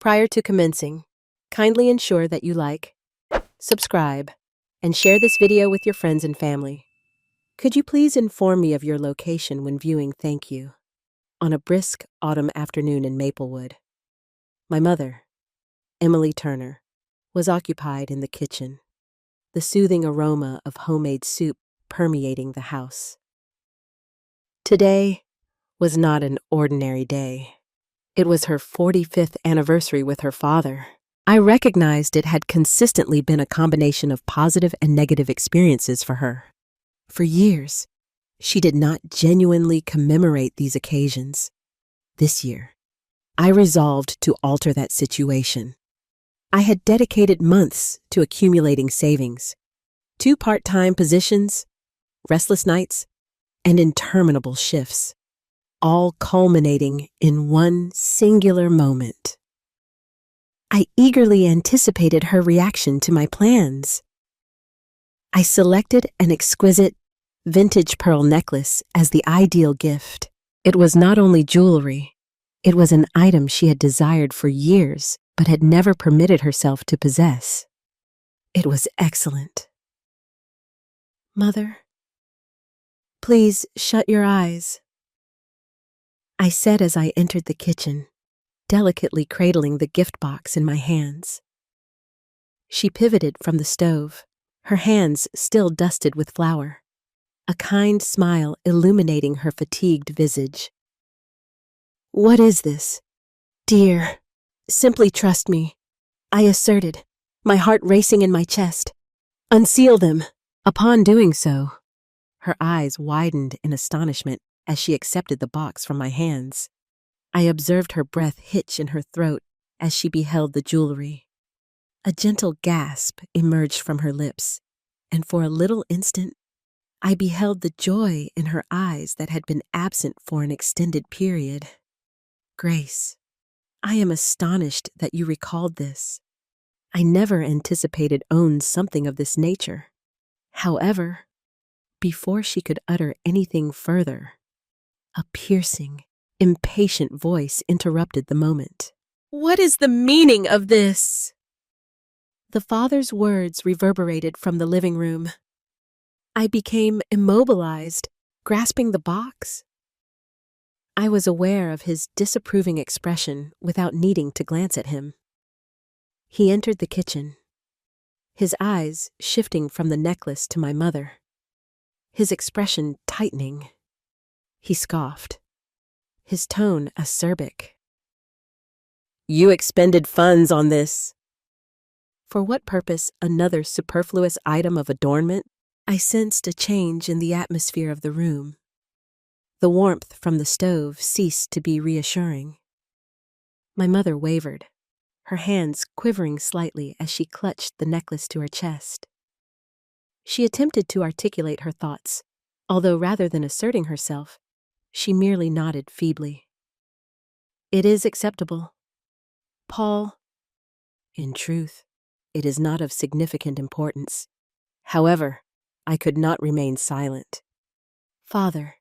Prior to commencing, kindly ensure that you like, subscribe, and share this video with your friends and family. Could you please inform me of your location when viewing? Thank you. On a brisk autumn afternoon in Maplewood, my mother, Emily Turner, was occupied in the kitchen, the soothing aroma of homemade soup permeating the house. Today was not an ordinary day. It was her 45th anniversary with her father. I recognized it had consistently been a combination of positive and negative experiences for her. For years, she did not genuinely commemorate these occasions. This year, I resolved to alter that situation. I had dedicated months to accumulating savings, 2 part-time positions, restless nights, and interminable shifts, all culminating in one singular moment. I eagerly anticipated her reaction to my plans. I selected an exquisite vintage pearl necklace as the ideal gift. It was not only jewelry, it was an item she had desired for years but had never permitted herself to possess. It was excellent. "Mother, please shut your eyes," I said as I entered the kitchen, delicately cradling the gift box in my hands. She pivoted from the stove, her hands still dusted with flour, a kind smile illuminating her fatigued visage. "What is this? Dear, simply trust me," I asserted, my heart racing in my chest. "Unseal them." Upon doing so, her eyes widened in astonishment as she accepted the box from my hands. I observed her breath hitch in her throat as she beheld the jewelry. A gentle gasp emerged from her lips, and for a little instant, I beheld the joy in her eyes that had been absent for an extended period. "Grace, I am astonished that you recalled this. I never anticipated owns something of this nature." However, before she could utter anything further, a piercing, impatient voice interrupted the moment. "What is the meaning of this?" The father's words reverberated from the living room. I became immobilized, grasping the box. I was aware of his disapproving expression without needing to glance at him. He entered the kitchen, his eyes shifting from the necklace to my mother, his expression tightening. He scoffed, his tone acerbic. "You expended funds on this." For what purpose another superfluous item of adornment? I sensed a change in the atmosphere of the room. The warmth from the stove ceased to be reassuring. My mother wavered, her hands quivering slightly as she clutched the necklace to her chest. She attempted to articulate her thoughts, although rather than asserting herself, she merely nodded feebly. "It is acceptable. Paul, in truth, it is not of significant importance. However, I could not remain silent. Father,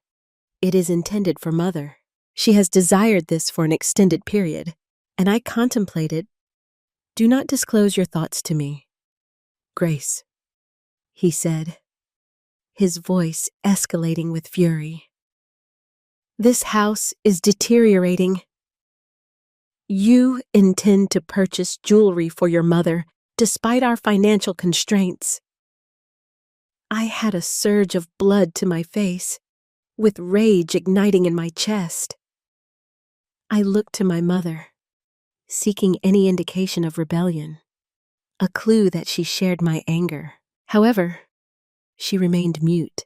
it is intended for Mother. She has desired this for an extended period, and I contemplated. Do not disclose your thoughts to me, Grace," he said, his voice escalating with fury. "This house is deteriorating. You intend to purchase jewelry for your mother despite our financial constraints." I had a surge of blood to my face, with rage igniting in my chest. I looked to my mother, seeking any indication of rebellion, a clue that she shared my anger. However, she remained mute,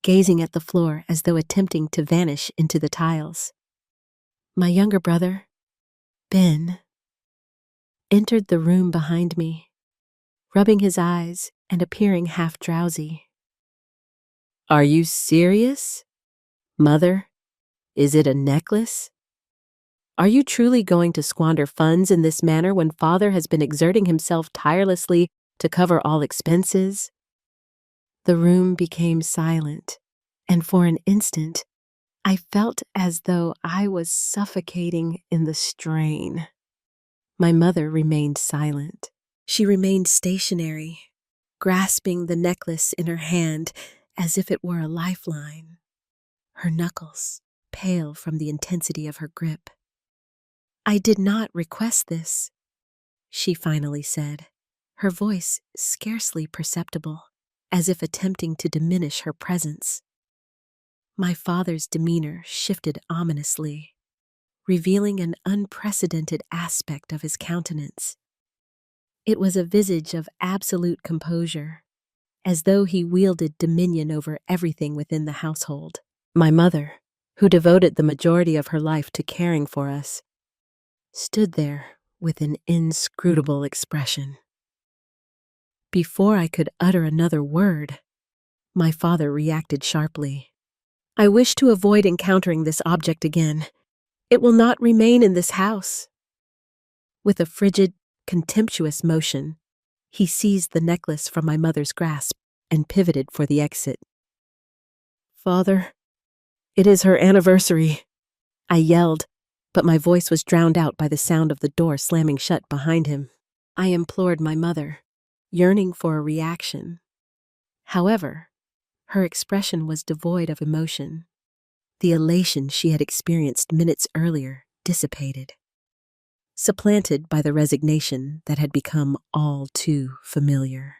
gazing at the floor as though attempting to vanish into the tiles. My younger brother, Ben, entered the room behind me, rubbing his eyes and appearing half drowsy. "Are you serious? Mother, is it a necklace? Are you truly going to squander funds in this manner when Father has been exerting himself tirelessly to cover all expenses?" The room became silent, and for an instant, I felt as though I was suffocating in the strain. My mother remained silent. She remained stationary, grasping the necklace in her hand as if it were a lifeline, her knuckles pale from the intensity of her grip. "I did not request this," she finally said, her voice scarcely perceptible, as if attempting to diminish her presence. My father's demeanor shifted ominously, revealing an unprecedented aspect of his countenance. It was a visage of absolute composure, as though he wielded dominion over everything within the household. My mother, who devoted the majority of her life to caring for us, stood there with an inscrutable expression. Before I could utter another word, my father reacted sharply. "I wish to avoid encountering this object again. It will not remain in this house." With a frigid, contemptuous motion, he seized the necklace from my mother's grasp and pivoted for the exit. "Father, it is her anniversary," I yelled, but my voice was drowned out by the sound of the door slamming shut behind him. I implored my mother, yearning for a reaction. However, her expression was devoid of emotion. The elation she had experienced minutes earlier dissipated, supplanted by the resignation that had become all too familiar.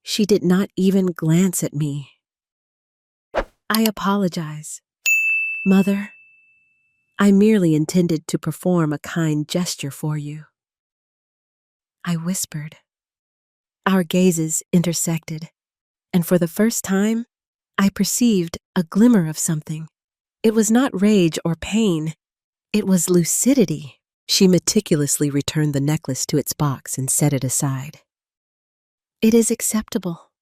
She did not even glance at me. "I apologize, Mother. I merely intended to perform a kind gesture for you," I whispered. Our gazes intersected, and for the first time, I perceived a glimmer of something. It was not rage or pain. It was lucidity. She meticulously returned the necklace to its box and set it aside. "It is acceptable,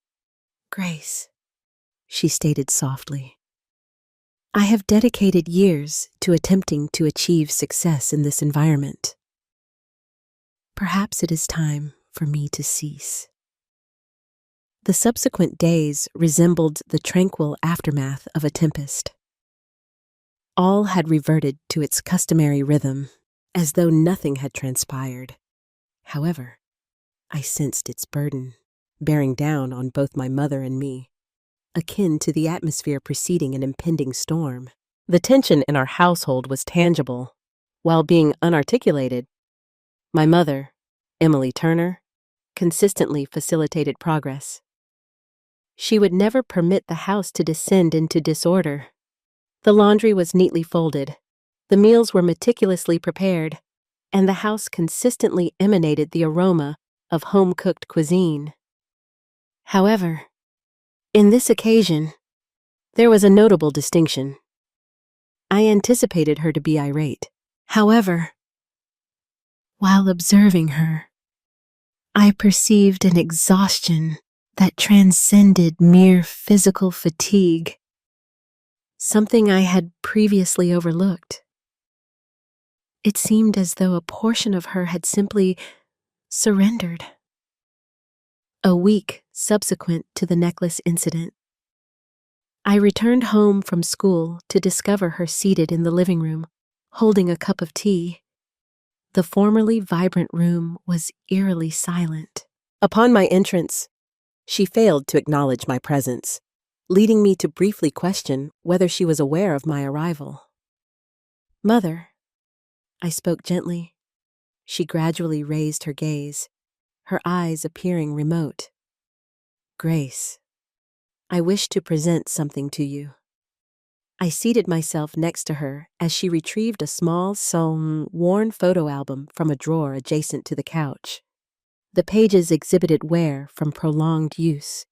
Grace," she stated softly. "I have dedicated years to attempting to achieve success in this environment. Perhaps it is time for me to cease." The subsequent days resembled the tranquil aftermath of a tempest. All had reverted to its customary rhythm, as though nothing had transpired. However, I sensed its burden, bearing down on both my mother and me, akin to the atmosphere preceding an impending storm. The tension in our household was tangible, while being unarticulated. My mother, Emily Turner, consistently facilitated progress. She would never permit the house to descend into disorder. The laundry was neatly folded, the meals were meticulously prepared, and the house consistently emanated the aroma of home-cooked cuisine. However, in this occasion, there was a notable distinction. I anticipated her to be irate. However, while observing her, I perceived an exhaustion that transcended mere physical fatigue, something I had previously overlooked. It seemed as though a portion of her had simply surrendered. A week subsequent to the necklace incident, I returned home from school to discover her seated in the living room, holding a cup of tea. The formerly vibrant room was eerily silent. Upon my entrance, she failed to acknowledge my presence, leading me to briefly question whether she was aware of my arrival. "Mother," I spoke gently. She gradually raised her gaze, her eyes appearing remote. "Grace, I wish to present something to you." I seated myself next to her as she retrieved a small, worn photo album from a drawer adjacent to the couch. The pages exhibited wear from prolonged use,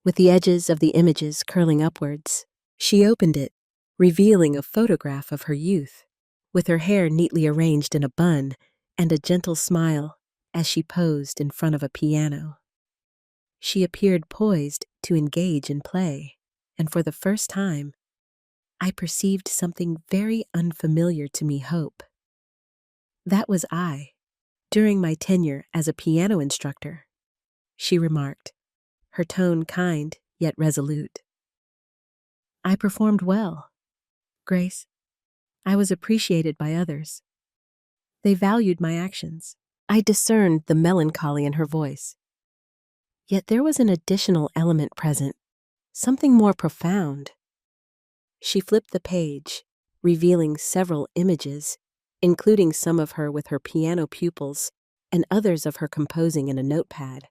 with the edges of the images curling upwards. She opened it, revealing a photograph of her youth, with her hair neatly arranged in a bun and a gentle smile as she posed in front of a piano. She appeared poised to engage in play, and for the first time, I perceived something very unfamiliar to me hope. "That was I, during my tenure as a piano instructor," she remarked, her tone kind yet resolute. "I performed well, Grace. I was appreciated by others. They valued my actions. I discerned the melancholy in her voice. Yet there was an additional element present, something more profound. She flipped the page, revealing several images, including some of her with her piano pupils and others of her composing in a notepad.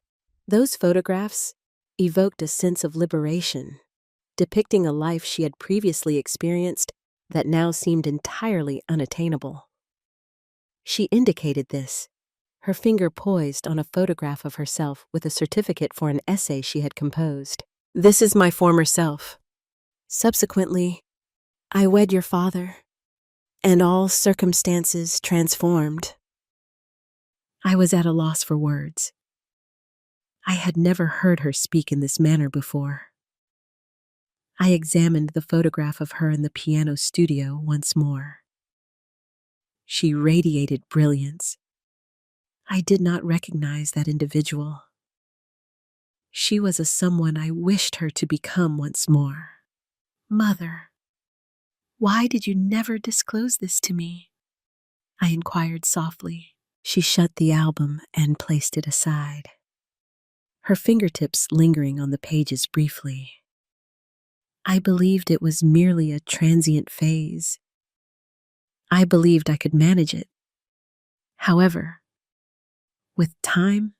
Those photographs evoked a sense of liberation, depicting a life she had previously experienced that now seemed entirely unattainable. She indicated this, her finger poised on a photograph of herself with a certificate for an essay she had composed. "This is my former self. Subsequently, I wed your father, and all circumstances transformed." I was at a loss for words. I had never heard her speak in this manner before. I examined the photograph of her in the piano studio once more. She radiated brilliance. I did not recognize that individual. She was a someone I wished her to become once more. "Mother, why did you never disclose this to me?" I inquired softly. She shut the album and placed it aside, her fingertips lingering on the pages briefly. I believed it was merely a transient phase. I believed I could manage it. However, with time,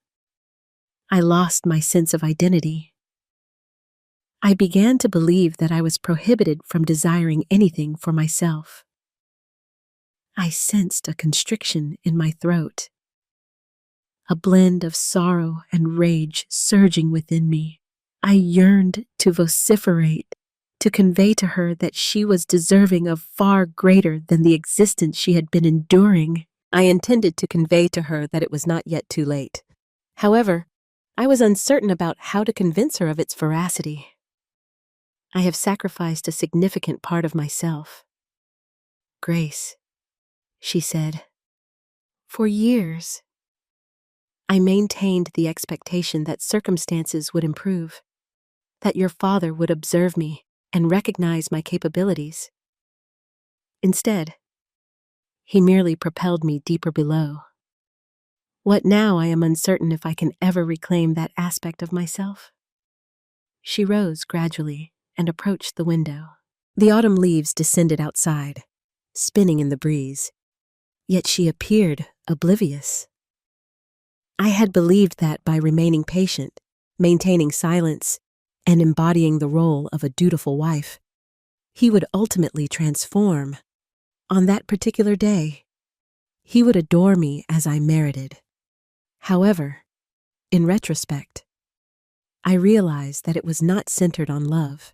I lost my sense of identity. I began to believe that I was prohibited from desiring anything for myself. I sensed a constriction in my throat, a blend of sorrow and rage surging within me. I yearned to vociferate, to convey to her that she was deserving of far greater than the existence she had been enduring. I intended to convey to her that it was not yet too late. However, I was uncertain about how to convince her of its veracity. I have sacrificed a significant part of myself. "Grace," she said, "for years, I maintained the expectation that circumstances would improve, that your father would observe me and recognize my capabilities. Instead, he merely propelled me deeper below. What now? I am uncertain if I can ever reclaim that aspect of myself." She rose gradually and approached the window. The autumn leaves descended outside, spinning in the breeze, yet she appeared oblivious. I had believed that by remaining patient, maintaining silence, and embodying the role of a dutiful wife, he would ultimately transform. On that particular day, he would adore me as I merited. However, in retrospect, I realized that it was not centered on love.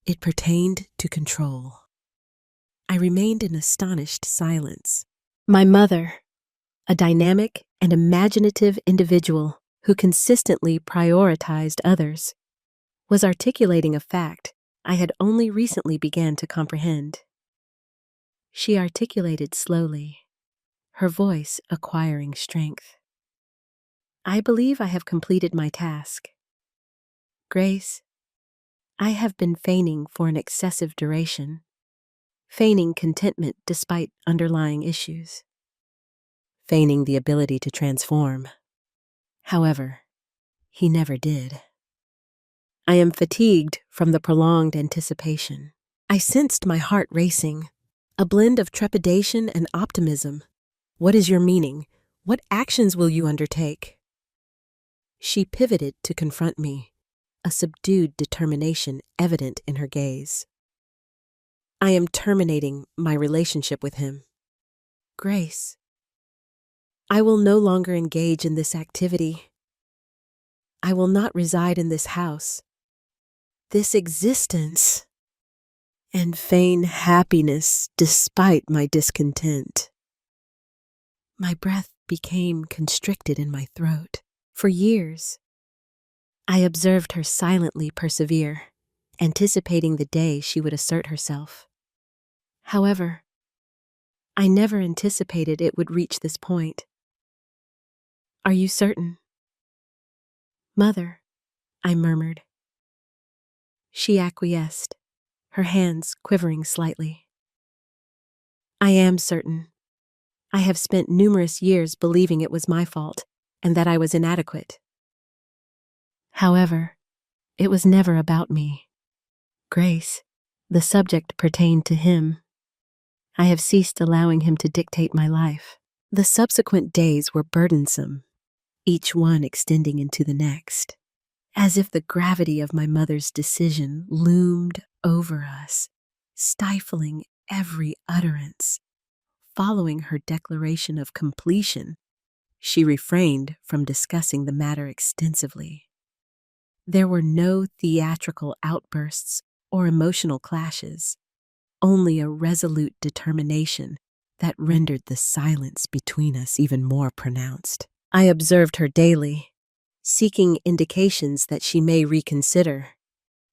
It pertained to control. I remained in astonished silence. My mother, a dynamic and imaginative individual who consistently prioritized others, was articulating a fact I had only recently began to comprehend. She articulated slowly, her voice acquiring strength. "I believe I have completed my task. Grace, I have been feigning for an excessive duration, feigning contentment despite underlying issues, feigning the ability to transform. However, he never did. I am fatigued from the prolonged anticipation." I sensed my heart racing, a blend of trepidation and optimism. "What is your meaning? What actions will you undertake?" She pivoted to confront me, a subdued determination evident in her gaze. "I am terminating my relationship with him. Grace, I will no longer engage in this activity. I will not reside in this house, this existence, and feign happiness despite my discontent." My breath became constricted in my throat. For years, I observed her silently persevere, anticipating the day she would assert herself. However, I never anticipated it would reach this point. "Are you certain?" "Mother," I murmured. She acquiesced, her hands quivering slightly. "I am certain. I have spent numerous years believing it was my fault and that I was inadequate. However, it was never about me. Grace, the subject, pertained to him. I have ceased allowing him to dictate my life. The subsequent days were burdensome, each one extending into the next, as if the gravity of my mother's decision loomed over us, stifling every utterance. Following her declaration of completion, she refrained from discussing the matter extensively. There were no theatrical outbursts or emotional clashes, only a resolute determination that rendered the silence between us even more pronounced. I observed her daily, seeking indications that she may reconsider,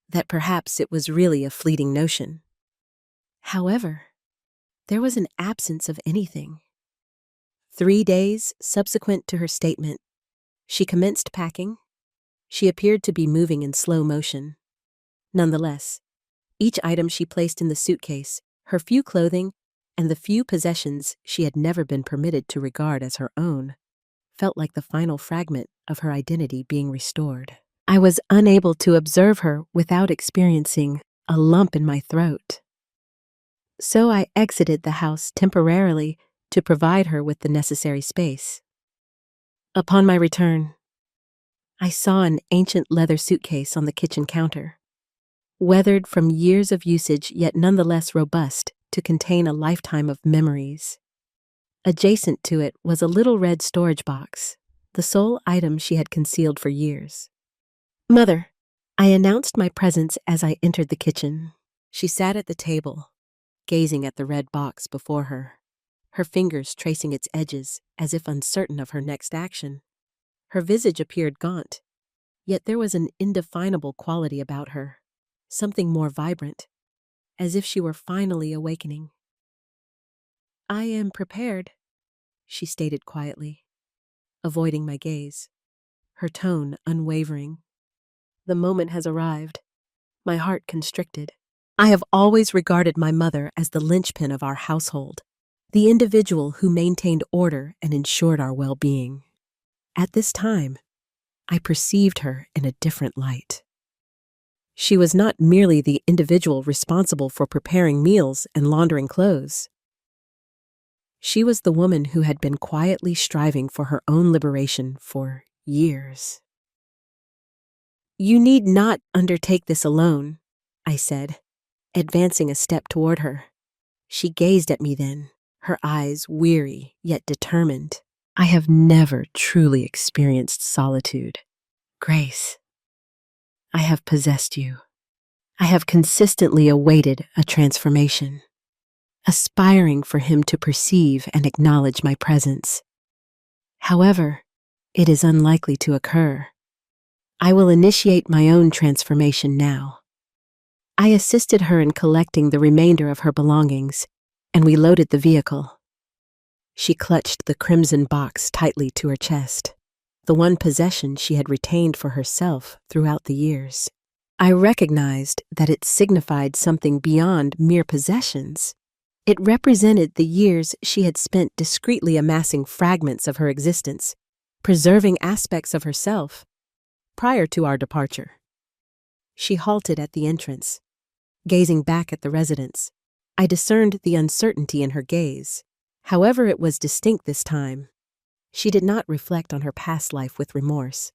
that perhaps it was really a fleeting notion. However, there was an absence of anything. 3 days subsequent to her statement, she commenced packing. She appeared to be moving in slow motion. Nonetheless, each item she placed in the suitcase, her few clothing, and the few possessions she had never been permitted to regard as her own, felt like the final fragment of her identity being restored. I was unable to observe her without experiencing a lump in my throat. So I exited the house temporarily to provide her with the necessary space. Upon my return, I saw an ancient leather suitcase on the kitchen counter, weathered from years of usage yet nonetheless robust to contain a lifetime of memories. Adjacent to it was a little red storage box, the sole item she had concealed for years. "Mother," I announced my presence as I entered the kitchen. She sat at the table, gazing at the red box before her, her fingers tracing its edges as if uncertain of her next action. Her visage appeared gaunt, yet there was an indefinable quality about her, something more vibrant, as if she were finally awakening. "I am prepared," she stated quietly, avoiding my gaze, her tone unwavering. "The moment has arrived," my heart constricted. I have always regarded my mother as the linchpin of our household, the individual who maintained order and ensured our well-being. At this time, I perceived her in a different light. She was not merely the individual responsible for preparing meals and laundering clothes. She was the woman who had been quietly striving for her own liberation for years. "You need not undertake this alone," I said, advancing a step toward her. She gazed at me then, her eyes weary yet determined. "I have never truly experienced solitude. Grace, I have possessed you. I have consistently awaited a transformation, aspiring for him to perceive and acknowledge my presence. However, it is unlikely to occur. I will initiate my own transformation now." I assisted her in collecting the remainder of her belongings, and we loaded the vehicle. She clutched the crimson box tightly to her chest, the one possession she had retained for herself throughout the years. I recognized that it signified something beyond mere possessions. It represented the years she had spent discreetly amassing fragments of her existence, preserving aspects of herself, prior to our departure. She halted at the entrance, gazing back at the residence. I discerned the uncertainty in her gaze. However, it was distinct this time. She did not reflect on her past life with remorse.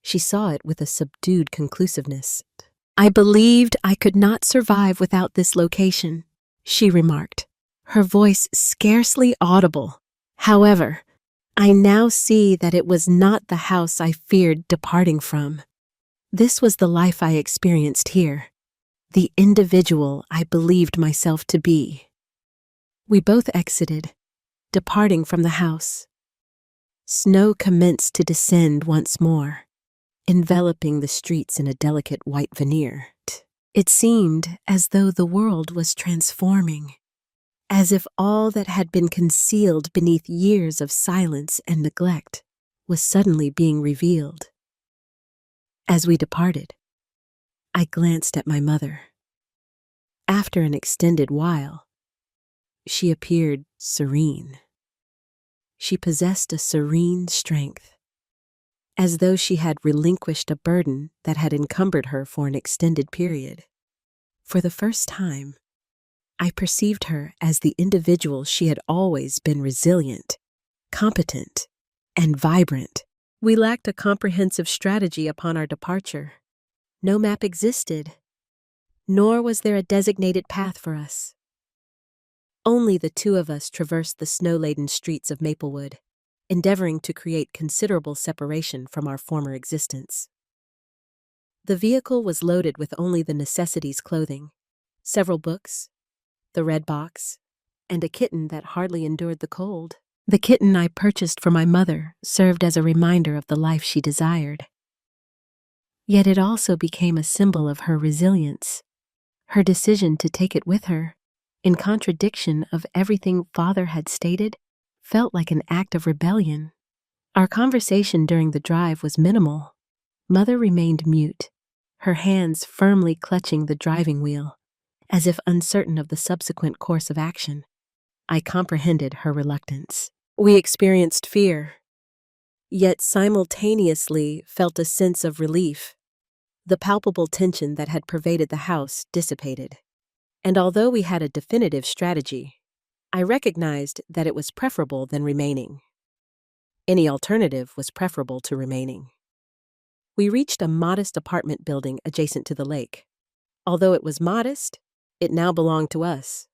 She saw it with a subdued conclusiveness. "I believed I could not survive without this location," she remarked, her voice scarcely audible. "However, I now see that it was not the house I feared departing from. This was the life I experienced here, the individual I believed myself to be." We both exited, departing from the house. Snow commenced to descend once more, enveloping the streets in a delicate white veneer. It seemed as though the world was transforming, as if all that had been concealed beneath years of silence and neglect was suddenly being revealed. As we departed, I glanced at my mother. After an extended while, she appeared serene. She possessed a serene strength, as though she had relinquished a burden that had encumbered her for an extended period. For the first time, I perceived her as the individual she had always been: resilient, competent, and vibrant. We lacked a comprehensive strategy upon our departure. No map existed, nor was there a designated path for us. Only the two of us traversed the snow-laden streets of Maplewood, endeavoring to create considerable separation from our former existence. The vehicle was loaded with only the necessities: clothing, several books, the red box, and a kitten that hardly endured the cold. The kitten I purchased for my mother served as a reminder of the life she desired. Yet it also became a symbol of her resilience. Her decision to take it with her, in contradiction of everything Father had stated, felt like an act of rebellion. Our conversation during the drive was minimal. Mother remained mute, her hands firmly clutching the driving wheel, as if uncertain of the subsequent course of action. I comprehended her reluctance. We experienced fear, yet simultaneously felt a sense of relief. The palpable tension that had pervaded the house dissipated, and although we had a definitive strategy, I recognized that it was preferable than remaining. Any alternative was preferable to remaining. We reached a modest apartment building adjacent to the lake. Although it was modest, it now belonged to us.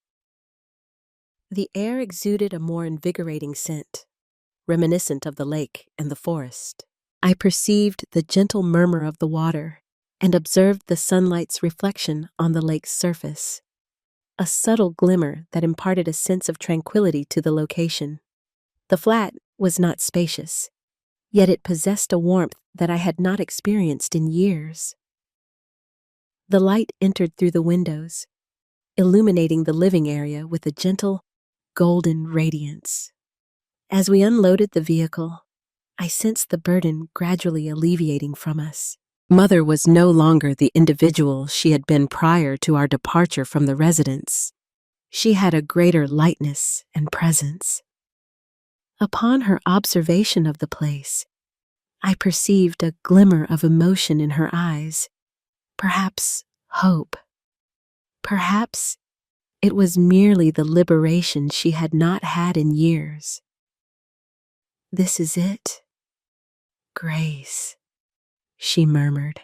The air exuded a more invigorating scent, reminiscent of the lake and the forest. I perceived the gentle murmur of the water and observed the sunlight's reflection on the lake's surface, a subtle glimmer that imparted a sense of tranquility to the location. The flat was not spacious, yet it possessed a warmth that I had not experienced in years. The light entered through the windows, illuminating the living area with a gentle, golden radiance. As we unloaded the vehicle, I sensed the burden gradually alleviating from us. Mother was no longer the individual she had been prior to our departure from the residence. She had a greater lightness and presence. Upon her observation of the place, I perceived a glimmer of emotion in her eyes, perhaps hope. Perhaps it was merely the liberation she had not had in years. "This is it, Grace," she murmured,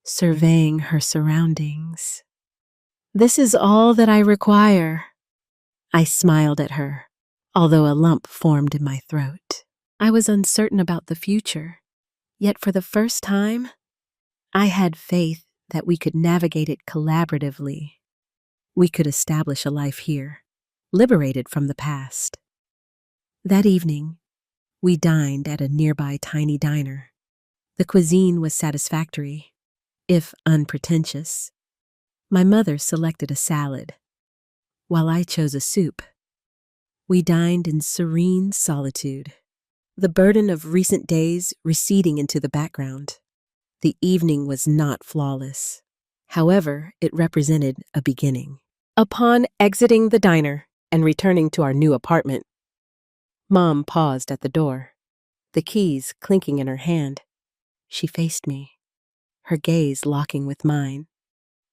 surveying her surroundings. "This is all that I require." I smiled at her, although a lump formed in my throat. I was uncertain about the future, yet for the first time, I had faith that we could navigate it collaboratively. We could establish a life here, liberated from the past. That evening, we dined at a nearby tiny diner. The cuisine was satisfactory, if unpretentious. My mother selected a salad, while I chose a soup. We dined in serene solitude, the burden of recent days receding into the background. The evening was not flawless. However, it represented a beginning. Upon exiting the diner and returning to our new apartment, Mom paused at the door, the keys clinking in her hand. She faced me, her gaze locking with mine,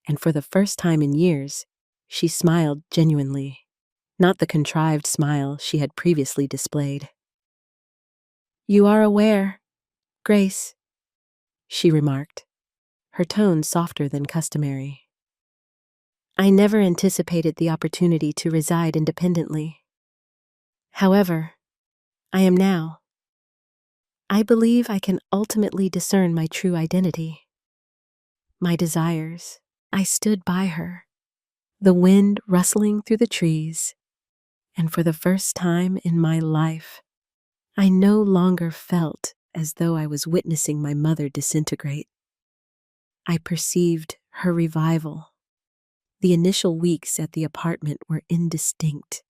and for the first time in years, she smiled genuinely, not the contrived smile she had previously displayed. "You are aware, Grace," she remarked, her tone softer than customary. "I never anticipated the opportunity to reside independently. However, I am now. I believe I can ultimately discern my true identity, my desires." I stood by her, the wind rustling through the trees, and for the first time in my life, I no longer felt as though I was witnessing my mother disintegrate. I perceived her revival. The initial weeks at the apartment were indistinct.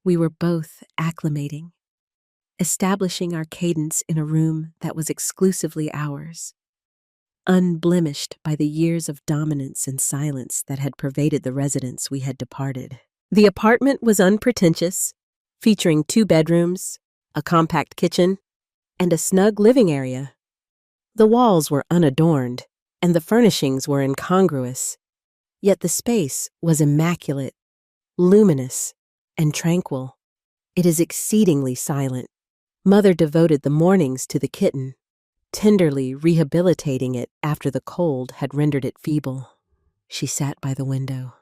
We were both acclimating, establishing our cadence in a room that was exclusively ours, unblemished by the years of dominance and silence that had pervaded the residence we had departed. The apartment was unpretentious, featuring 2 bedrooms, a compact kitchen, and a snug living area. The walls were unadorned, and the furnishings were incongruous, yet the space was immaculate, luminous, and tranquil. It is exceedingly silent. Mother devoted the mornings to the kitten, tenderly rehabilitating it after the cold had rendered it feeble. She sat by the window,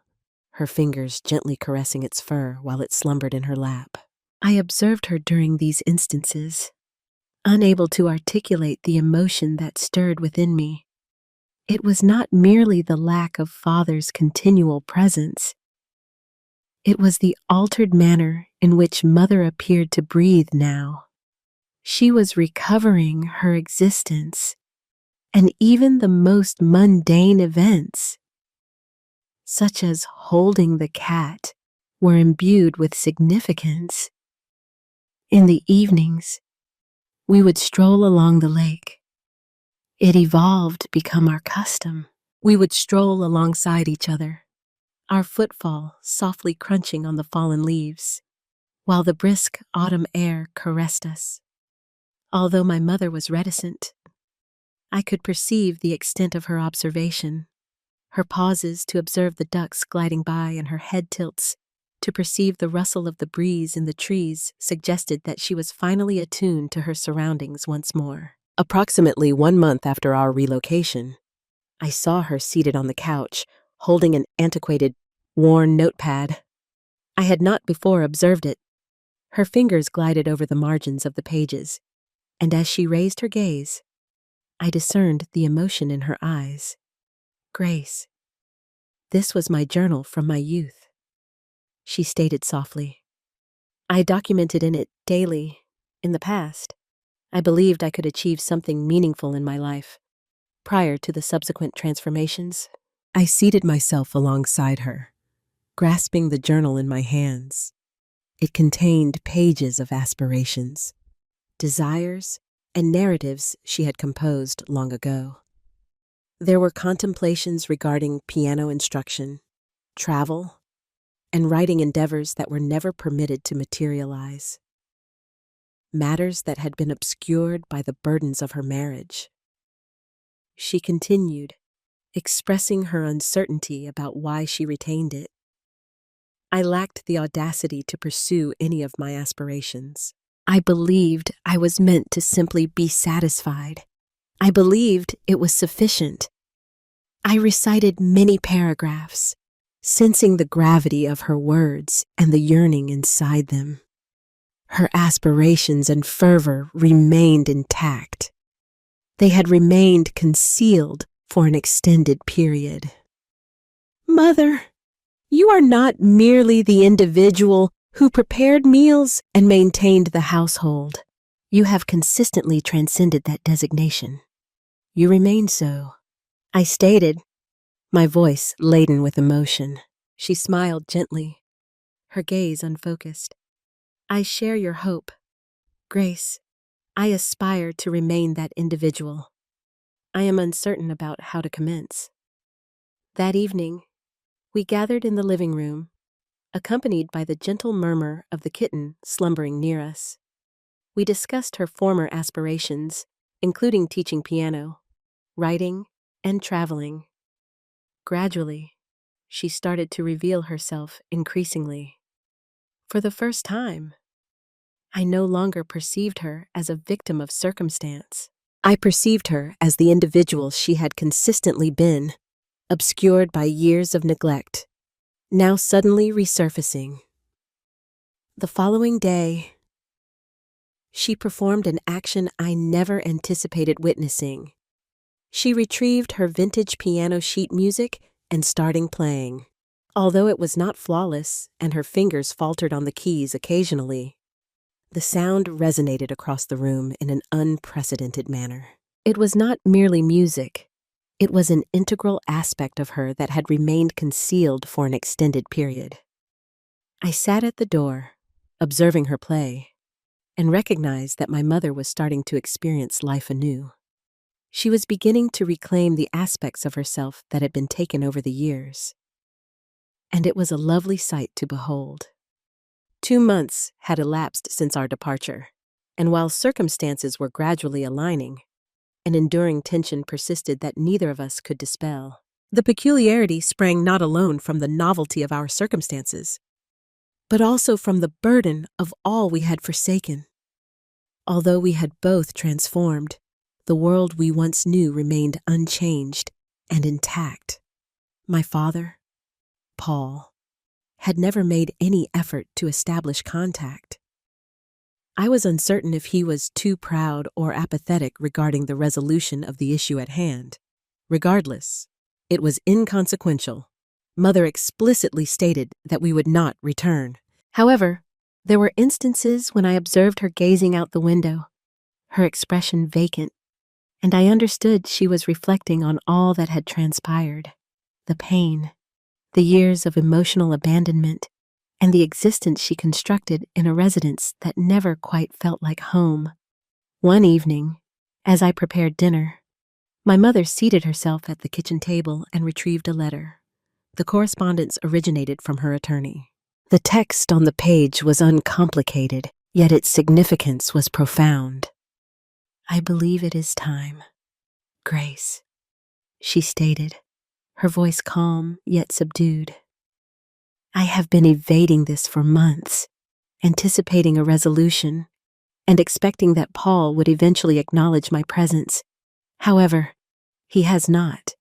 her fingers gently caressing its fur while it slumbered in her lap. I observed her during these instances, unable to articulate the emotion that stirred within me. It was not merely the lack of father's continual presence. It was the altered manner in which mother appeared to breathe now. She was recovering her existence, and even the most mundane events, such as holding the cat, were imbued with significance. In the evenings, we would stroll along the lake. It evolved to become our custom. We would stroll alongside each other, our footfall softly crunching on the fallen leaves, while the brisk autumn air caressed us. Although my mother was reticent, I could perceive the extent of her observation. Her pauses to observe the ducks gliding by and her head tilts to perceive the rustle of the breeze in the trees suggested that she was finally attuned to her surroundings once more. Approximately 1 month after our relocation, I saw her seated on the couch, holding an antiquated, worn notepad. I had not before observed it. Her fingers glided over the margins of the pages, and as she raised her gaze, I discerned the emotion in her eyes. Grace, this was my journal from my youth, she stated softly. I documented in it daily, in the past. I believed I could achieve something meaningful in my life. Prior to the subsequent transformations, I seated myself alongside her, grasping the journal in my hands. It contained pages of aspirations, desires, and narratives she had composed long ago. There were contemplations regarding piano instruction, travel, and writing endeavors that were never permitted to materialize. Matters that had been obscured by the burdens of her marriage. She continued, expressing her uncertainty about why she retained it. I lacked the audacity to pursue any of my aspirations. I believed I was meant to simply be satisfied. I believed it was sufficient. I recited many paragraphs, sensing the gravity of her words and the yearning inside them. Her aspirations and fervor remained intact. They had remained concealed for an extended period. Mother, you are not merely the individual who prepared meals and maintained the household. You have consistently transcended that designation. You remain so, I stated, my voice laden with emotion. She smiled gently, her gaze unfocused. I share your hope, Grace. I aspire to remain that individual. I am uncertain about how to commence. That evening, we gathered in the living room, accompanied by the gentle murmur of the kitten slumbering near us. We discussed her former aspirations, including teaching piano, writing, and traveling. Gradually, she started to reveal herself increasingly. For the first time, I no longer perceived her as a victim of circumstance. I perceived her as the individual she had consistently been, obscured by years of neglect, now suddenly resurfacing. The following day, she performed an action I never anticipated witnessing. She retrieved her vintage piano sheet music and started playing. Although it was not flawless and her fingers faltered on the keys occasionally, the sound resonated across the room in an unprecedented manner. It was not merely music. It was an integral aspect of her that had remained concealed for an extended period. I sat at the door, observing her play, and recognized that my mother was starting to experience life anew. She was beginning to reclaim the aspects of herself that had been taken over the years. And it was a lovely sight to behold. 2 months had elapsed since our departure. And while circumstances were gradually aligning, an enduring tension persisted that neither of us could dispel. The peculiarity sprang not alone from the novelty of our circumstances, but also from the burden of all we had forsaken. Although we had both transformed, the world we once knew remained unchanged and intact. My father, Paul, had never made any effort to establish contact. I was uncertain if he was too proud or apathetic regarding the resolution of the issue at hand. Regardless, it was inconsequential. Mother explicitly stated that we would not return. However, there were instances when I observed her gazing out the window, her expression vacant, and I understood she was reflecting on all that had transpired. The pain, the years of emotional abandonment, and the existence she constructed in a residence that never quite felt like home. One evening, as I prepared dinner, my mother seated herself at the kitchen table and retrieved a letter. The correspondence originated from her attorney. The text on the page was uncomplicated, yet its significance was profound. "I believe it is time, Grace," she stated, her voice calm yet subdued. "I have been evading this for months, anticipating a resolution, and expecting that Paul would eventually acknowledge my presence. However, he has not.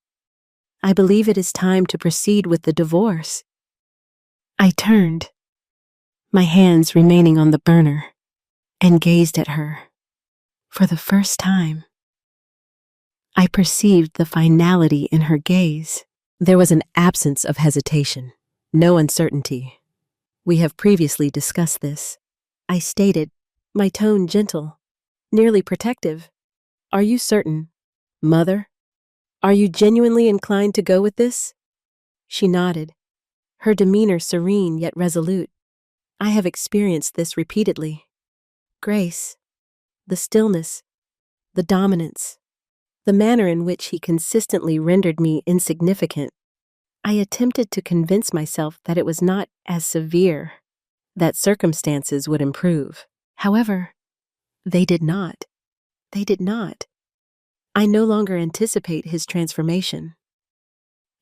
I believe it is time to proceed with the divorce." I turned, my hands remaining on the burner, and gazed at her. For the first time, I perceived the finality in her gaze. There was an absence of hesitation, no uncertainty. "We have previously discussed this," I stated, my tone gentle, nearly protective. "Are you certain, Mother? Are you genuinely inclined to go with this?" She nodded, her demeanor serene yet resolute. "I have experienced this repeatedly. Grace, the stillness, the dominance, the manner in which he consistently rendered me insignificant. I attempted to convince myself that it was not as severe, that circumstances would improve. However, they did not. They did not. I no longer anticipate his transformation."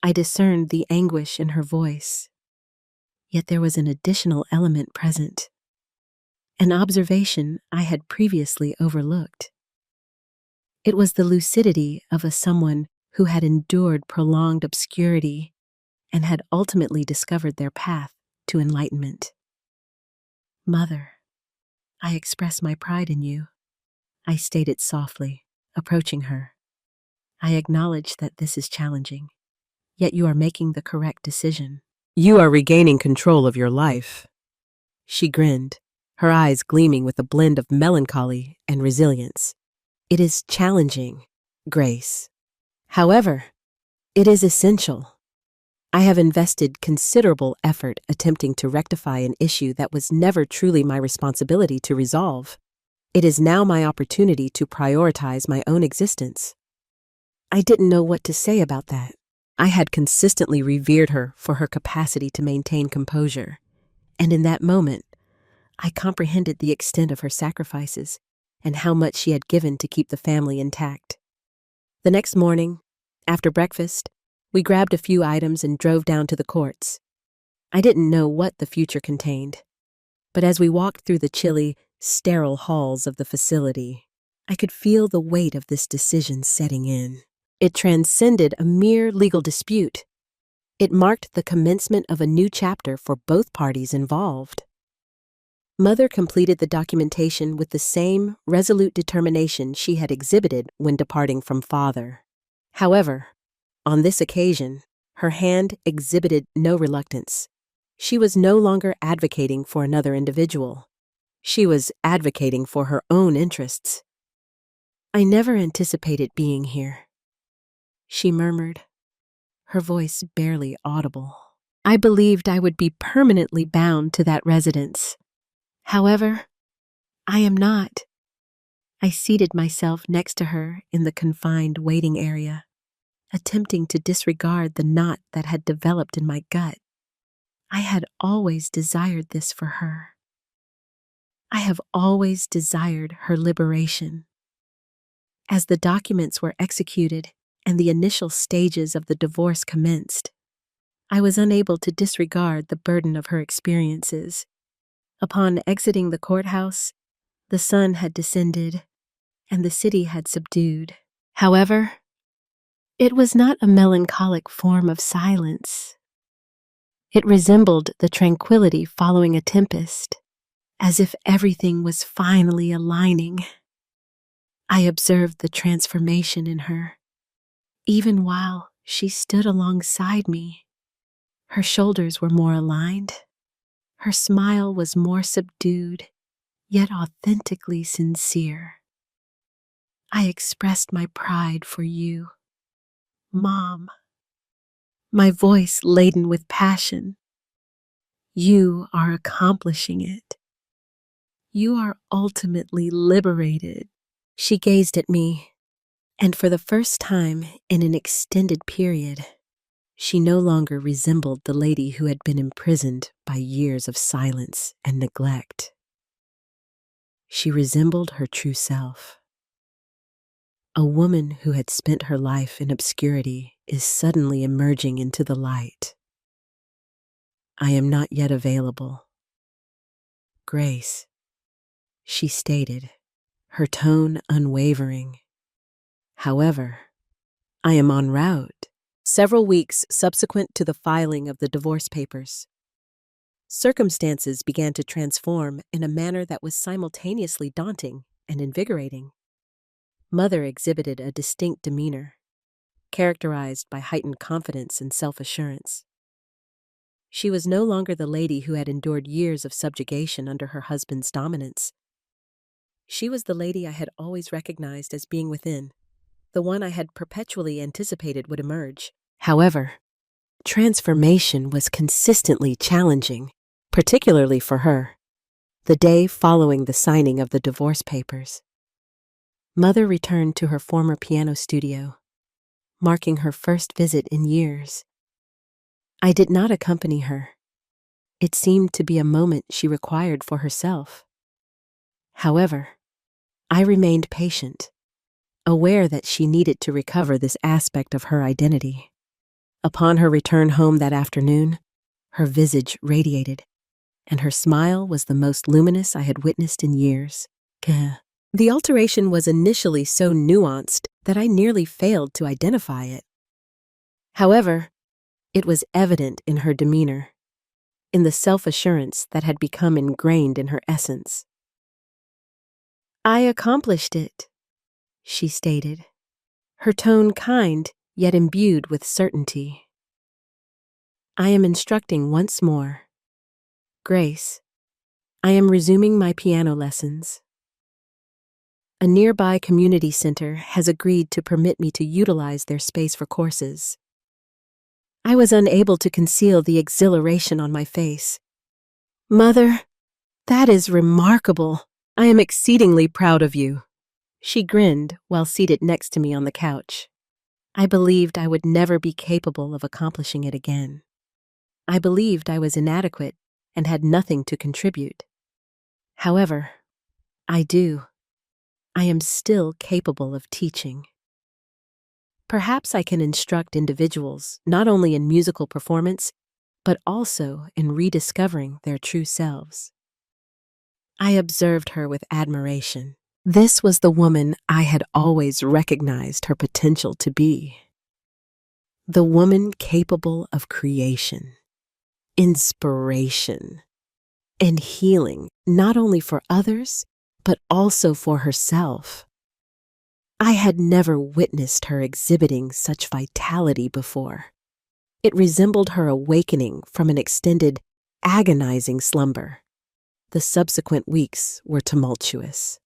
I discerned the anguish in her voice. Yet there was an additional element present, an observation I had previously overlooked. It was the lucidity of someone who had endured prolonged obscurity and had ultimately discovered their path to enlightenment. "Mother, I express my pride in you," I stated softly, approaching her. "I acknowledge that this is challenging, yet you are making the correct decision. You are regaining control of your life." She grinned, her eyes gleaming with a blend of melancholy and resilience. "It is challenging, Grace. However, it is essential. I have invested considerable effort attempting to rectify an issue that was never truly my responsibility to resolve. It is now my opportunity to prioritize my own existence." I didn't know what to say about that. I had consistently revered her for her capacity to maintain composure, and in that moment, I comprehended the extent of her sacrifices and how much she had given to keep the family intact. The next morning, after breakfast, we grabbed a few items and drove down to the courts. I didn't know what the future contained, but as we walked through the chilly, sterile halls of the facility, I could feel the weight of this decision setting in. It transcended a mere legal dispute. It marked the commencement of a new chapter for both parties involved. Mother completed the documentation with the same resolute determination she had exhibited when departing from father. However, on this occasion, her hand exhibited no reluctance. She was no longer advocating for another individual. She was advocating for her own interests. "I never anticipated being here," she murmured, her voice barely audible. "I believed I would be permanently bound to that residence. However, I am not." I seated myself next to her in the confined waiting area, attempting to disregard the knot that had developed in my gut. I had always desired this for her. I have always desired her liberation. As the documents were executed and the initial stages of the divorce commenced, I was unable to disregard the burden of her experiences. Upon exiting the courthouse, the sun had descended and the city had subdued. However, it was not a melancholic form of silence. It resembled the tranquility following a tempest, as if everything was finally aligning. I observed the transformation in her, even while she stood alongside me. Her shoulders were more aligned. Her smile was more subdued, yet authentically sincere. I expressed my pride for you, Mom, my voice laden with passion. You are accomplishing it. You are ultimately liberated. She gazed at me, and for the first time in an extended period, she no longer resembled the lady who had been imprisoned by years of silence and neglect. She resembled her true self. A woman who had spent her life in obscurity is suddenly emerging into the light. I am not yet available. Grace, she stated, her tone unwavering. However, I am en route. Several weeks subsequent to the filing of the divorce papers, circumstances began to transform in a manner that was simultaneously daunting and invigorating. Mother exhibited a distinct demeanor, characterized by heightened confidence and self-assurance. She was no longer the lady who had endured years of subjugation under her husband's dominance. She was the lady I had always recognized as being within, the one I had perpetually anticipated would emerge. However, transformation was consistently challenging, particularly for her. The day following the signing of the divorce papers, Mother returned to her former piano studio, marking her first visit in years. I did not accompany her. It seemed to be a moment she required for herself. However, I remained patient, aware that she needed to recover this aspect of her identity. Upon her return home that afternoon, her visage radiated, and her smile was the most luminous I had witnessed in years. The alteration was initially so nuanced that I nearly failed to identify it. However, it was evident in her demeanor, in the self-assurance that had become ingrained in her essence. I accomplished it, she stated, her tone kind yet imbued with certainty. I am instructing once more. Grace, I am resuming my piano lessons. A nearby community center has agreed to permit me to utilize their space for courses. I was unable to conceal the exhilaration on my face. Mother, that is remarkable. I am exceedingly proud of you. She grinned while seated next to me on the couch. I believed I would never be capable of accomplishing it again. I believed I was inadequate and had nothing to contribute. However, I do. I am still capable of teaching. Perhaps I can instruct individuals not only in musical performance, but also in rediscovering their true selves. I observed her with admiration. This was the woman I had always recognized her potential to be. The woman capable of creation, inspiration, and healing, not only for others, but also for herself. I had never witnessed her exhibiting such vitality before. It resembled her awakening from an extended, agonizing slumber. The subsequent weeks were tumultuous.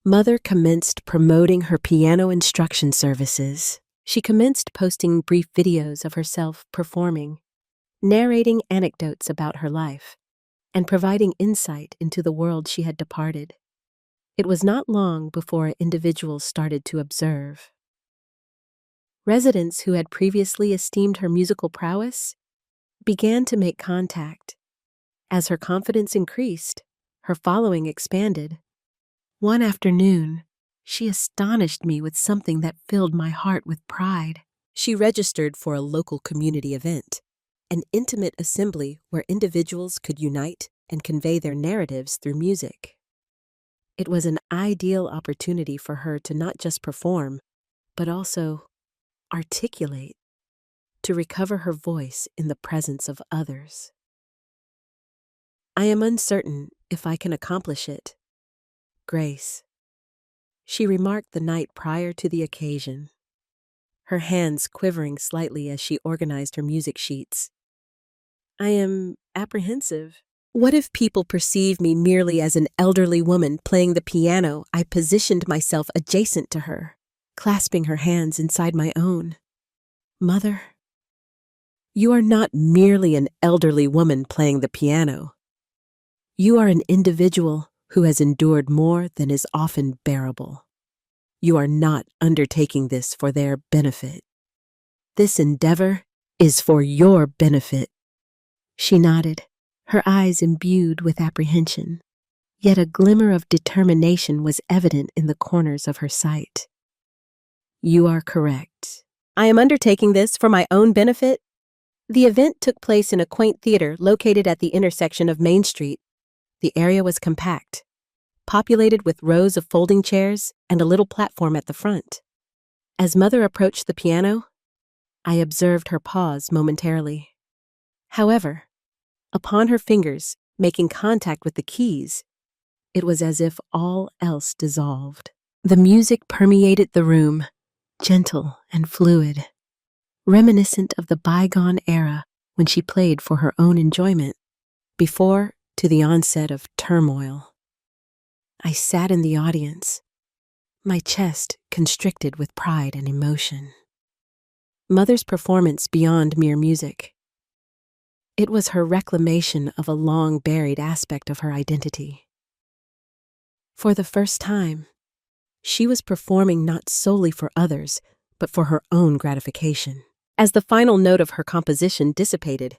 Mother commenced promoting her piano instruction services. She commenced posting brief videos of herself performing, narrating anecdotes about her life, and providing insight into the world she had departed. It was not long before individuals started to observe. Residents who had previously esteemed her musical prowess began to make contact. As her confidence increased, Her following expanded. One afternoon, she astonished me with something that filled my heart with pride. She registered for a local community event, an intimate assembly where individuals could unite and convey their narratives through music. It was an ideal opportunity for her to not just perform, but also articulate, to recover her voice in the presence of others. I am uncertain if I can accomplish it, Grace, she remarked the night prior to the occasion, her hands quivering slightly as she organized her music sheets. I am apprehensive. What if people perceive me merely as an elderly woman playing the piano? I positioned myself adjacent to her, clasping her hands inside my own. Mother, you are not merely an elderly woman playing the piano. You are an individual who has endured more than is often bearable. You are not undertaking this for their benefit. This endeavor is for your benefit. She nodded, her eyes imbued with apprehension, yet a glimmer of determination was evident in the corners of her sight. You are correct. I am undertaking this for my own benefit. The event took place in a quaint theater located at the intersection of Main Street. The area was compact, populated with rows of folding chairs and a little platform at the front. As Mother approached the piano, I observed her pause momentarily. However, upon her fingers making contact with the keys, it was as if all else dissolved. The music permeated the room, gentle and fluid, reminiscent of the bygone era when she played for her own enjoyment, before to the onset of turmoil. I sat in the audience, my chest constricted with pride and emotion. Mother's performance beyond mere music. It was her reclamation of a long-buried aspect of her identity. For the first time, she was performing not solely for others, but for her own gratification. As the final note of her composition dissipated,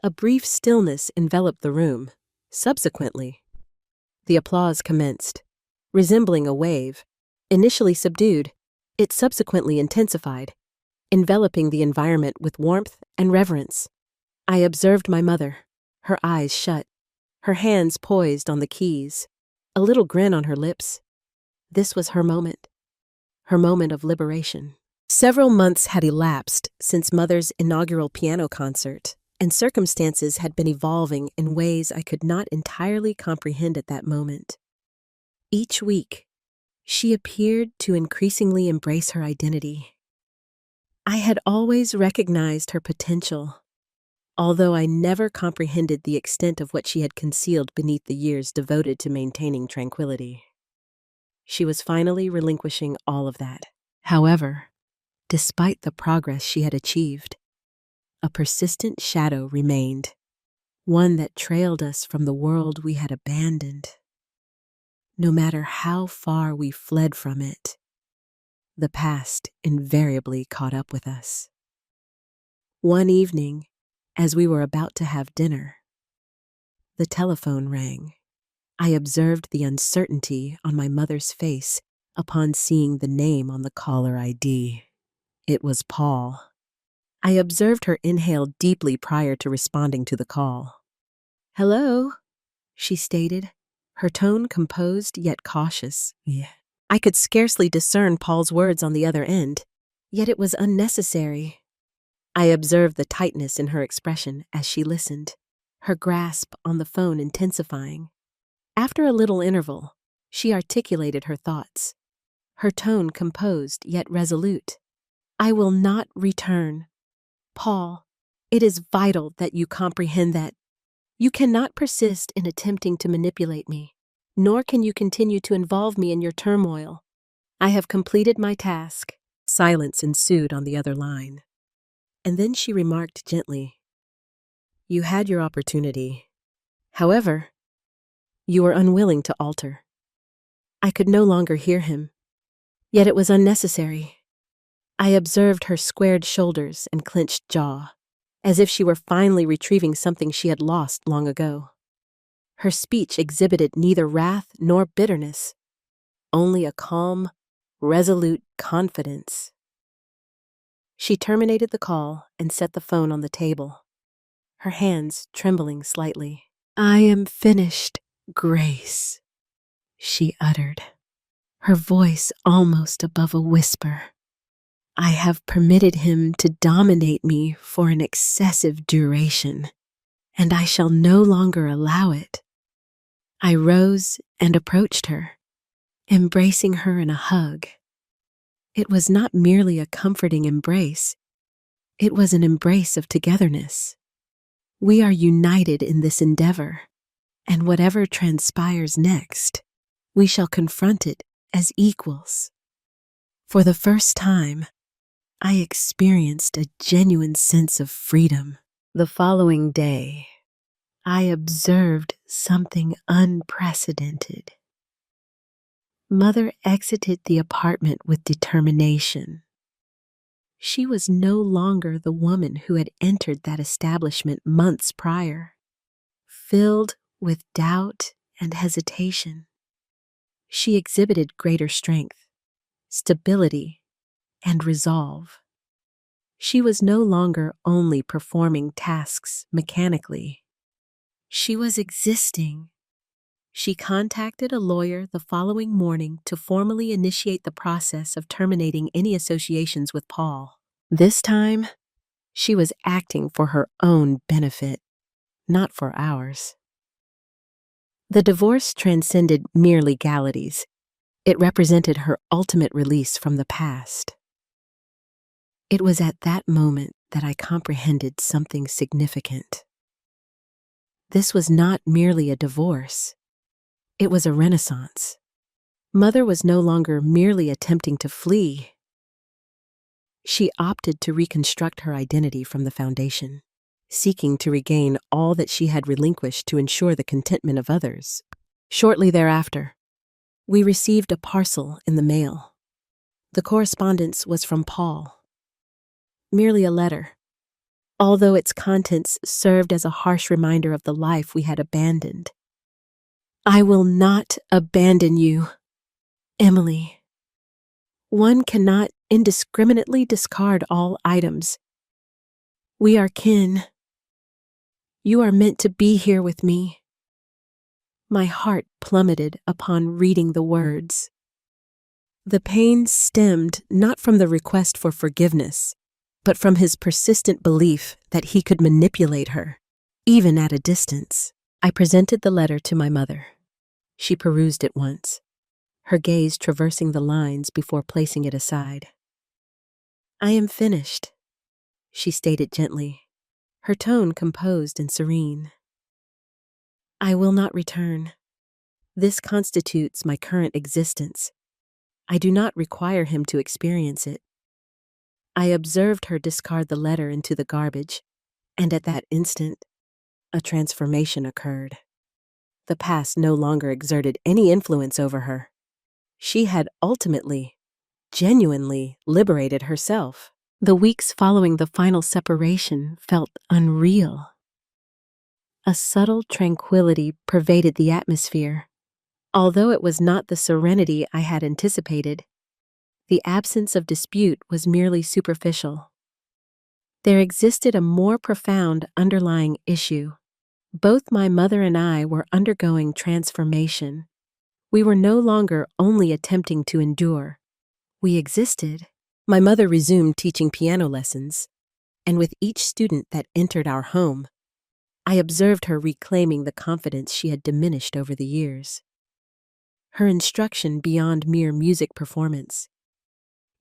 a brief stillness enveloped the room. Subsequently, the applause commenced. Resembling a wave, initially subdued, it subsequently intensified, enveloping the environment with warmth and reverence. I observed my mother, her eyes shut, her hands poised on the keys, a little grin on her lips. This was her moment of liberation. Several months had elapsed since Mother's inaugural piano concert, and circumstances had been evolving in ways I could not entirely comprehend at that moment. Each week, she appeared to increasingly embrace her identity. I had always recognized her potential, although I never comprehended the extent of what she had concealed beneath the years devoted to maintaining tranquility. She was finally relinquishing all of that. However, despite the progress she had achieved, a persistent shadow remained, one that trailed us from the world we had abandoned. No matter how far we fled from it, the past invariably caught up with us. One evening, as we were about to have dinner, the telephone rang. I observed the uncertainty on my mother's face upon seeing the name on the caller ID. It was Paul. I observed her inhale deeply prior to responding to the call. "Hello," she stated, her tone composed yet cautious. "Yeah." I could scarcely discern Paul's words on the other end, yet it was unnecessary. I observed the tightness in her expression as she listened, her grasp on the phone intensifying. After a little interval, she articulated her thoughts, her tone composed yet resolute. "I will not return. Paul, it is vital that you comprehend that you cannot persist in attempting to manipulate me, nor can you continue to involve me in your turmoil. I have completed my task." Silence ensued on the other line. And then she remarked gently, "You had your opportunity. However, you were unwilling to alter." I could no longer hear him, yet it was unnecessary. I observed her squared shoulders and clenched jaw, as if she were finally retrieving something she had lost long ago. Her speech exhibited neither wrath nor bitterness, only a calm, resolute confidence. She terminated the call and set the phone on the table, her hands trembling slightly. "I am finished, Grace," she uttered, her voice almost above a whisper. "I have permitted him to dominate me for an excessive duration, and I shall no longer allow it." I rose and approached her, embracing her in a hug. It was not merely a comforting embrace, it was an embrace of togetherness. We are united in this endeavor, and whatever transpires next, we shall confront it as equals. For the first time, I experienced a genuine sense of freedom. The following day, I observed something unprecedented. Mother exited the apartment with determination. She was no longer the woman who had entered that establishment months prior, filled with doubt and hesitation. She exhibited greater strength, stability, and resolve. She was no longer only performing tasks mechanically. She was existing. She contacted a lawyer the following morning to formally initiate the process of terminating any associations with Paul. This time, she was acting for her own benefit, not for ours. The divorce transcended mere legalities. It represented her ultimate release from the past. It was at that moment that I comprehended something significant. This was not merely a divorce. It was a renaissance. Mother was no longer merely attempting to flee. She opted to reconstruct her identity from the foundation, seeking to regain all that she had relinquished to ensure the contentment of others. Shortly thereafter, we received a parcel in the mail. The correspondence was from Paul. Merely a letter, although its contents served as a harsh reminder of the life we had abandoned. "I will not abandon you, Emily. One cannot indiscriminately discard all items. We are kin. You are meant to be here with me." My heart plummeted upon reading the words. The pain stemmed not from the request for forgiveness, but from his persistent belief that he could manipulate her, even at a distance. I presented the letter to my mother. She perused it once, her gaze traversing the lines before placing it aside. "I am finished," she stated gently, her tone composed and serene. "I will not return. This constitutes my current existence. I do not require him to experience it." I observed her discard the letter into the garbage, and at that instant, a transformation occurred. The past no longer exerted any influence over her. She had ultimately, genuinely liberated herself. The weeks following the final separation felt unreal. A subtle tranquility pervaded the atmosphere. Although it was not the serenity I had anticipated, the absence of dispute was merely superficial. There existed a more profound underlying issue. Both my mother and I were undergoing transformation. We were no longer only attempting to endure. We existed. My mother resumed teaching piano lessons, and with each student that entered our home, I observed her reclaiming the confidence she had diminished over the years. Her instruction beyond mere music performance.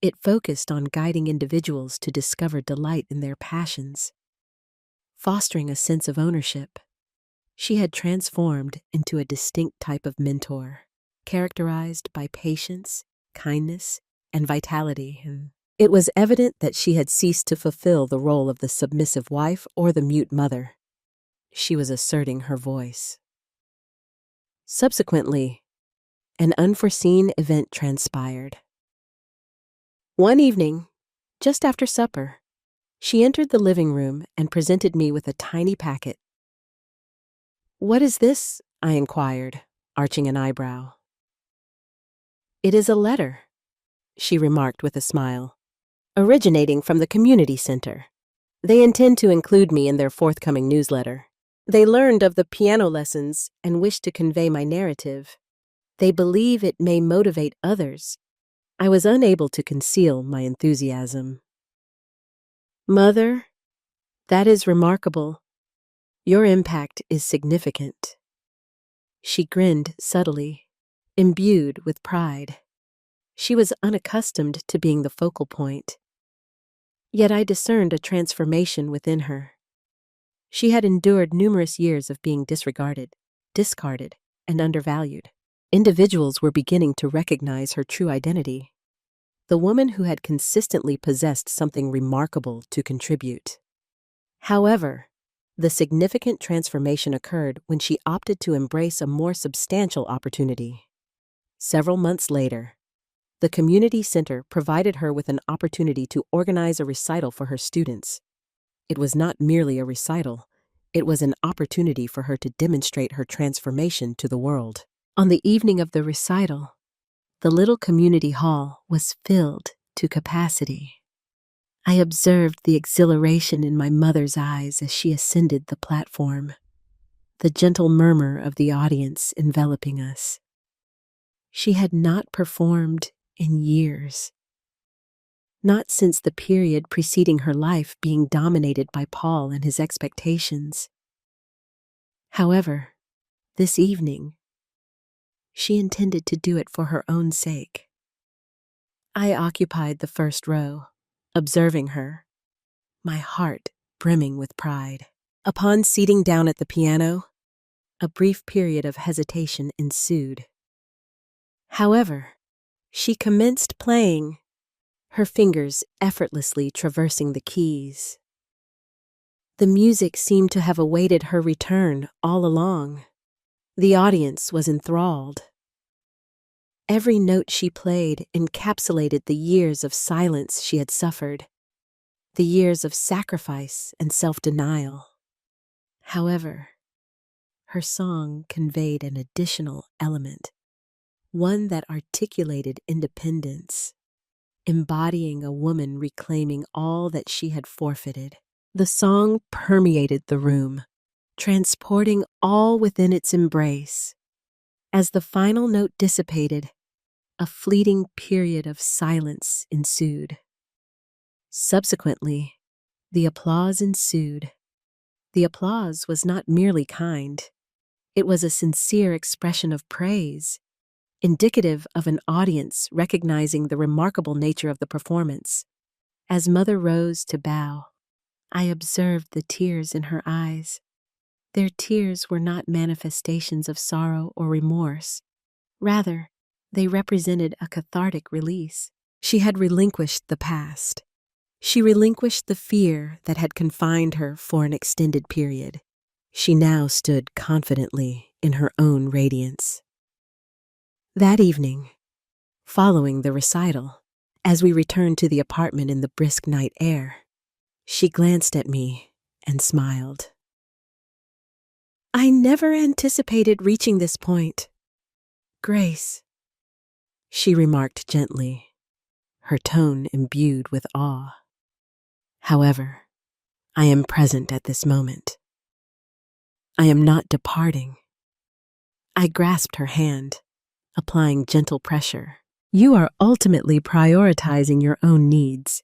It focused on guiding individuals to discover delight in their passions, fostering a sense of ownership. She had transformed into a distinct type of mentor, characterized by patience, kindness, and vitality. It was evident that she had ceased to fulfill the role of the submissive wife or the mute mother. She was asserting her voice. Subsequently, an unforeseen event transpired. One evening, just after supper, she entered the living room and presented me with a tiny packet. "What is this?" I inquired, arching an eyebrow. It is a letter, she remarked with a smile, originating from the community center. They intend to include me in their forthcoming newsletter. They learned of the piano lessons and wish to convey my narrative. They believe it may motivate others. I was unable to conceal my enthusiasm. Mother, that is remarkable. Your impact is significant. She grinned subtly, imbued with pride. She was unaccustomed to being the focal point. Yet I discerned a transformation within her. She had endured numerous years of being disregarded, discarded, and undervalued. Individuals were beginning to recognize her true identity, the woman who had consistently possessed something remarkable to contribute. However, the significant transformation occurred when she opted to embrace a more substantial opportunity. Several months later, the community center provided her with an opportunity to organize a recital for her students. It was not merely a recital, it was an opportunity for her to demonstrate her transformation to the world. On the evening of the recital, the little community hall was filled to capacity. I observed the exhilaration in my mother's eyes as she ascended the platform, the gentle murmur of the audience enveloping us. She had not performed in years, not since the period preceding her life being dominated by Paul and his expectations. However, this evening, she intended to do it for her own sake. I occupied the first row, observing her, my heart brimming with pride. Upon seating down at the piano, a brief period of hesitation ensued. However, she commenced playing, her fingers effortlessly traversing the keys. The music seemed to have awaited her return all along. The audience was enthralled. Every note she played encapsulated the years of silence she had suffered, the years of sacrifice and self-denial. However, her song conveyed an additional element, one that articulated independence, embodying a woman reclaiming all that she had forfeited. The song permeated the room, transporting all within its embrace. As the final note dissipated, a fleeting period of silence ensued. Subsequently, the applause ensued. The applause was not merely kind. It was a sincere expression of praise, indicative of an audience recognizing the remarkable nature of the performance. As Mother rose to bow, I observed the tears in her eyes. Their tears were not manifestations of sorrow or remorse. Rather, they represented a cathartic release. She had relinquished the past. She relinquished the fear that had confined her for an extended period. She now stood confidently in her own radiance. That evening, following the recital, as we returned to the apartment in the brisk night air, she glanced at me and smiled. I never anticipated reaching this point, Grace, she remarked gently, her tone imbued with awe. However, I am present at this moment. I am not departing. I grasped her hand, applying gentle pressure. You are ultimately prioritizing your own needs.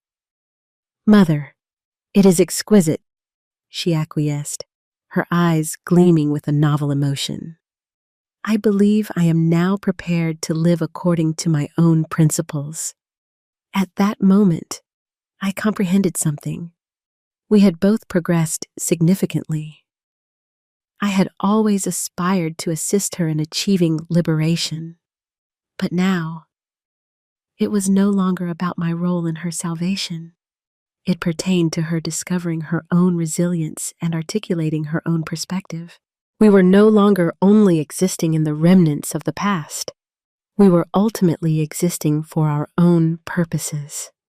Mother, it is exquisite, she acquiesced, her eyes gleaming with a novel emotion. I believe I am now prepared to live according to my own principles. At that moment, I comprehended something. We had both progressed significantly. I had always aspired to assist her in achieving liberation, but now, it was no longer about my role in her salvation. It pertained to her discovering her own resilience and articulating her own perspective. We were no longer only existing in the remnants of the past. We were ultimately existing for our own purposes.